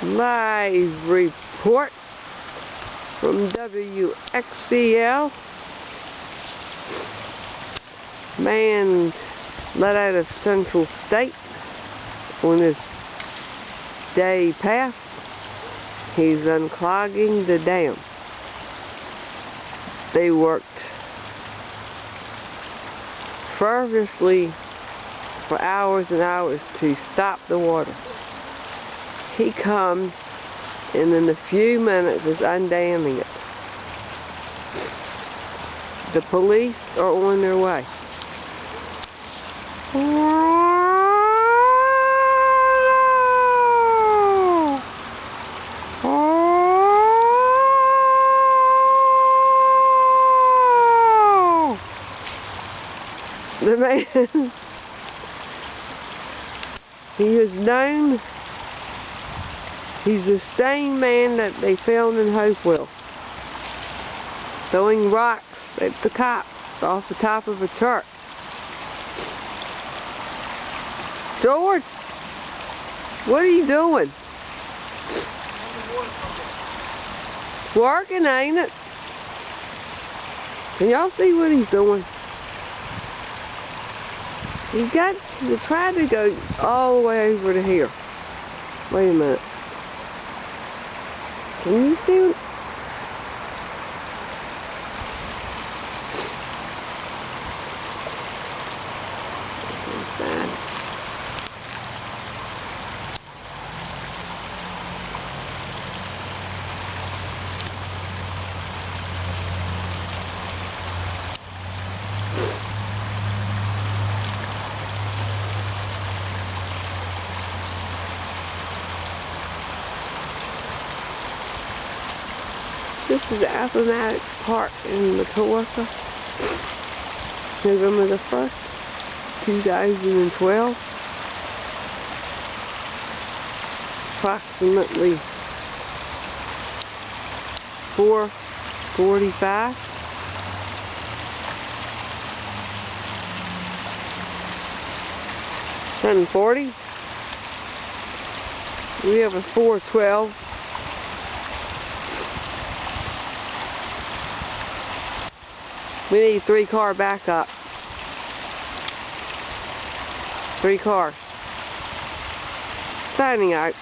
Live report from WXCL. Man let out of Central State on his day pass. He's unclogging the dam. They worked fervently for hours and hours to stop the water. He comes and in a few minutes is undamming it. The police are on their way. The man, he is known, he's the same man that they found in Hopewell, throwing rocks at the cops off the top of a church. George, what are you doing? It's working, ain't it? Can y'all see what he's doing? He tried to go all the way over to here. Wait a minute. Can you see what? This is Appomattox Park in Matoaka, November the 1st, 2012. Approximately 4:45. $740. We have a 4:12. We need 3-car backup. 3 cars. Signing out.